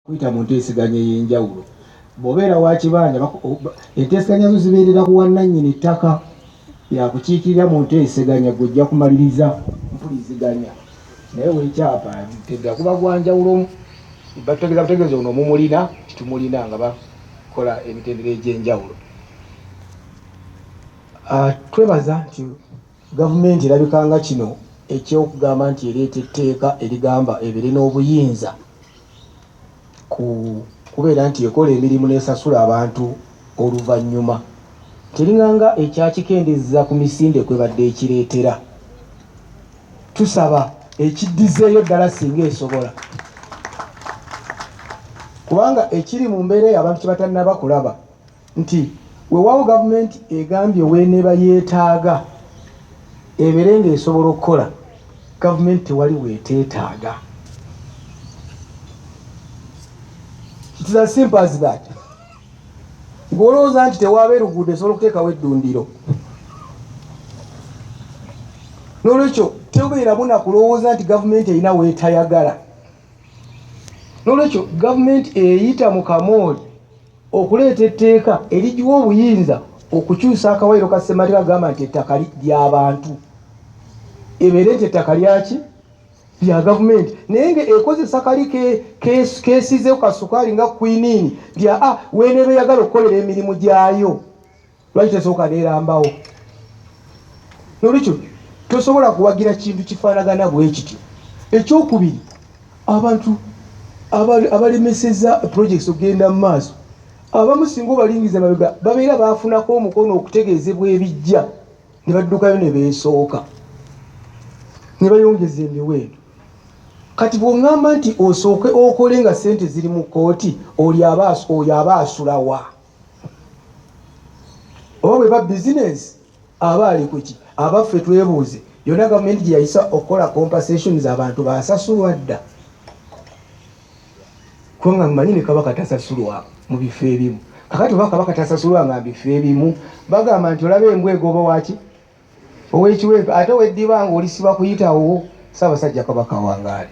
kuyita mu nteeseganya ey'enjawulo. Bw'obeera wa kibanja enteeseganya zo zibeerera ku wannannyini ttaka yakukiikirira mu nteeseganya gojja kumaliriza mpuliziganya naye weekyapa tedda kuba gwa njawulo butegeeza ono mumulina kitumulina nga bakola emitendera egy'enjawulo. Twebaza nti gavumenti erabikanga kino ekyokugamba nti ereeta etteeka erigamba ebeere n'obuyinza kubeera nti ekola emirimu n'esasula abantu oluvannyuma teringanga ekyakikendezza ku misinde kwebadde ekireetera. Tusaba ekiddizeeyo ddala singa esobola, kubanga ekiri mu mbeera abantu kyebatannaba kulaba nti weewaawo gavumenti egambye weeneba yeetaaga ebeere ng'esobola okukola, gavumenti tewali weeteetaaga. It is as simple as that. Ng'olowooza nti tewaaba eruguudo esobola okuteekawo eddundiro, n'olwekyo tebeeramu na kulowooza nti gavumenti erina weetayagala. N'olwekyo gavumenti eyita mu kamooli okuleeta etteeka erigiwa obuyinza okukyusa akawairo ka Ssemateeka agamba nti ettaka ly'abantu ebeere nti ettaka lyaki lya gavumenti, naye nga ekozesa kali keesizeewo kasukaali nga kwiniini lya weeneeba eyagala okukolera emirimu gyayo lwaki tesooka neerambawo. N'olwekyo tosobola kuwagira kintu kifaanagana bwe kityo. Ekyokubiri, abantu abalemeseza projects okugenda mu maaso abamu singa obalingiza mabega babeera baafunako omukono okutegeezebwa ebijja ne baddukayo ne beesooka ne bayongeza emiwendo. Kati bw'oŋŋamba nti osooke okole nga ssente ziri mu kkooti oyo aba asulawa, oba bwe ba bizinesi aba ali ku ki? Abaffe twebuuze yonna gavumenti gye yayisa okukola compensations abantu baasasulwa dda, kubanga mmanyi ne Kabaka tasasulwa mu bifo ebimu. Kakati oba Kabaka tasasulwa nga bifo ebimu bagamba nti olaba embwa egoba waki ow'ekiwempe ate weddiba nga olisiba kuyitawo. Ssaabasajja Kabaka wangaali.